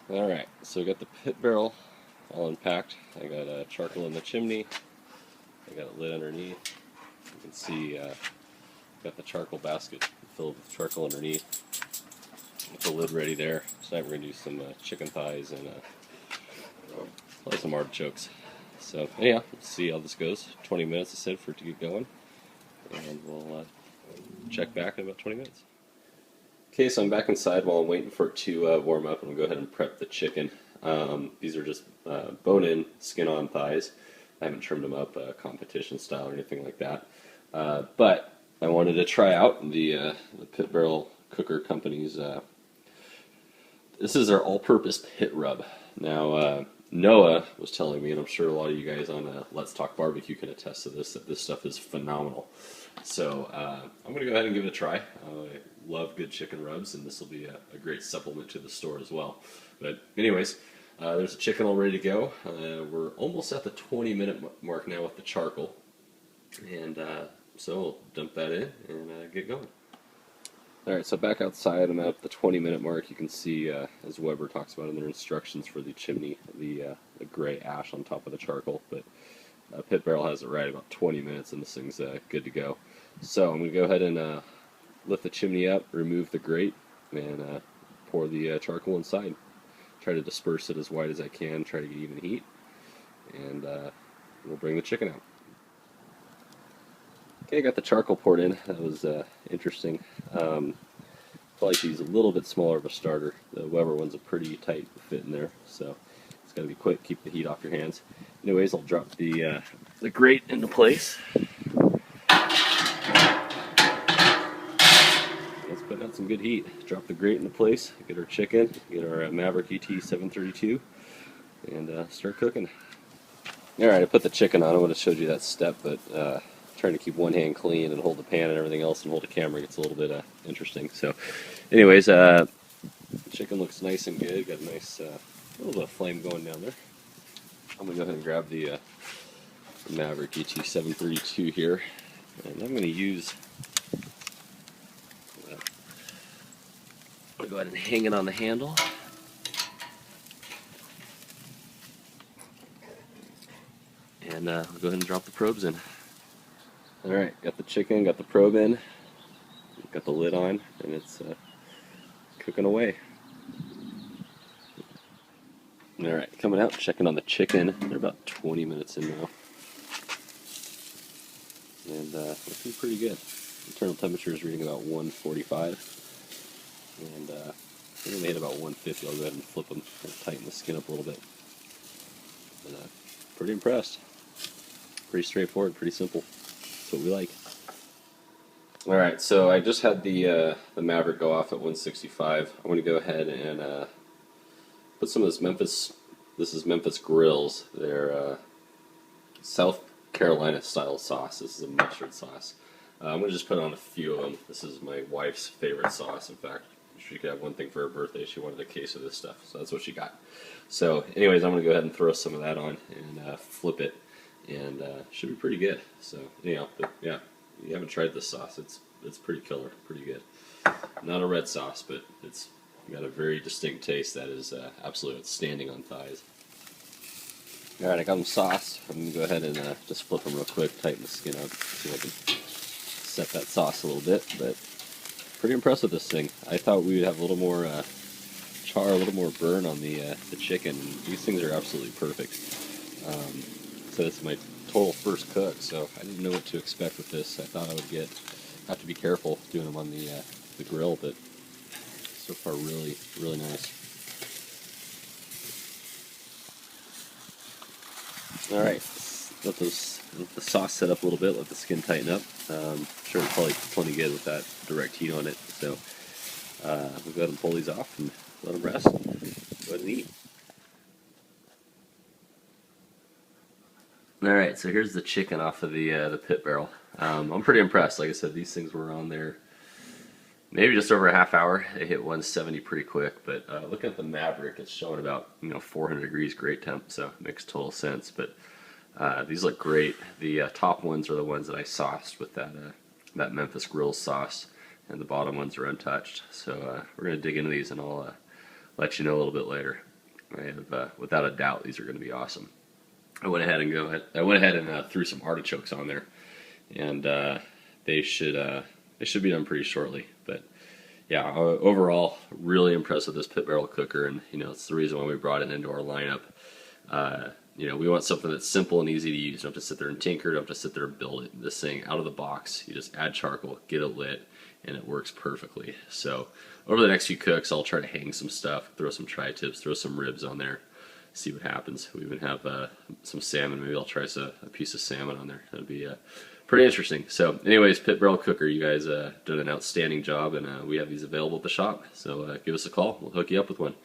Alright, so I got the pit barrel all unpacked. I got charcoal in the chimney. I got it lit underneath. You can see got the charcoal basket filled with charcoal underneath. With the lid ready there. Tonight we're going to do some chicken thighs and probably some artichokes. So anyhow, let's see how this goes. 20 minutes I said for it to get going. And we'll check back in about 20 minutes. Okay, so I'm back inside while I'm waiting for it to warm up, and we'll go ahead and prep the chicken. These are just bone-in, skin-on thighs. I haven't trimmed them up competition style or anything like that. But I wanted to try out the Pit Barrel Cooker Company's. This is our all-purpose pit rub. Now, Noah was telling me, and I'm sure a lot of you guys on Let's Talk Barbecue can attest to this, that this stuff is phenomenal. So I'm going to go ahead and give it a try. I love good chicken rubs, and this will be a great supplement to the store as well. But anyways, there's a chicken all ready to go. We're almost at the 20-minute mark now with the charcoal. And so we'll dump that in and get going. Alright, so back outside, I'm at the 20-minute mark. You can see, as Weber talks about in their instructions for the chimney, the gray ash on top of the charcoal. But Pit Barrel has it right about 20 minutes, and this thing's good to go. So I'm going to go ahead and lift the chimney up, remove the grate, and pour the charcoal inside. Try to disperse it as wide as I can, try to get even heat, and we'll bring the chicken out. Okay, I got the charcoal poured in. That was interesting. Probably use a little bit smaller of a starter. The Weber one's a pretty tight fit in there, so it's got to be quick. Keep the heat off your hands. Anyways, I'll drop the grate into place. Let's put out some good heat. Drop the grate into place. Get our chicken. Get our Maverick ET 732, and start cooking. All right, I put the chicken on. I would have showed you that step, but trying to keep one hand clean and hold the pan and everything else and hold the camera gets a little bit interesting. So anyways, chicken looks nice and good. Got a nice little bit of flame going down there. I'm going to go ahead and grab the Maverick ET 732 here, and I'm going to use, I'm going to go ahead and hang it on the handle. And I'll go ahead and drop the probes in. Alright, got the chicken, got the probe in, got the lid on, and it's cooking away. Alright, coming out, checking on the chicken. They're about 20 minutes in now. And looking pretty good. Internal temperature is reading about 145. And I think they hit about 150. I'll go ahead and flip them and tighten the skin up a little bit. And, pretty impressed. Pretty straightforward, pretty simple. That's what we like. Alright, so I just had the Maverick go off at 165. I'm going to go ahead and put some of this Memphis Grills, their South Carolina style sauce. This is a mustard sauce. I'm going to just put on a few of them. This is my wife's favorite sauce. In fact, she could have one thing for her birthday. She wanted a case of this stuff, so that's what she got. So anyways, I'm going to go ahead and throw some of that on and flip it, and should be pretty good. So anyhow, but yeah, if you haven't tried this sauce, it's pretty killer, pretty good. Not a red sauce, but it's got a very distinct taste that is absolutely outstanding on thighs. Alright, I got them sauced. I'm going to go ahead and just flip them real quick, tighten the skin up, see if I can set that sauce a little bit, but pretty impressed with this thing. I thought we would have a little more char, a little more burn on the chicken. These things are absolutely perfect. So this is my total first cook, so I didn't know what to expect with this. I thought I would have to be careful doing them on the grill, but so far really, really nice. Alright, let the sauce set up a little bit, let the skin tighten up. I'm sure it's probably plenty good with that direct heat on it. So we'll go ahead and pull these off and let them rest. Go ahead and eat. Alright, so here's the chicken off of the Pit Barrel. I'm pretty impressed. Like I said, these things were on there maybe just over a half hour. They hit 170 pretty quick, but looking at the Maverick, it's showing about 400 degrees great temp, so it makes total sense. But these look great. The top ones are the ones that I sauced with that Memphis Grills sauce, and the bottom ones are untouched. So we're going to dig into these, and I'll let you know a little bit later. I have, without a doubt, these are going to be awesome. I went ahead and threw some artichokes on there, and they should be done pretty shortly. But yeah, overall, really impressed with this pit barrel cooker, and it's the reason why we brought it into our lineup. We want something that's simple and easy to use. You don't have to sit there and tinker. You don't have to sit there and build it. This thing out of the box, you just add charcoal, get it lit, and it works perfectly. So over the next few cooks, I'll try to hang some stuff, throw some tri-tips, throw some ribs on there, see what happens. We even have some salmon. Maybe I'll try a piece of salmon on there. That'd be pretty interesting. So anyways, pit barrel cooker, you guys did an outstanding job, and we have these available at the shop. So give us a call. We'll hook you up with one.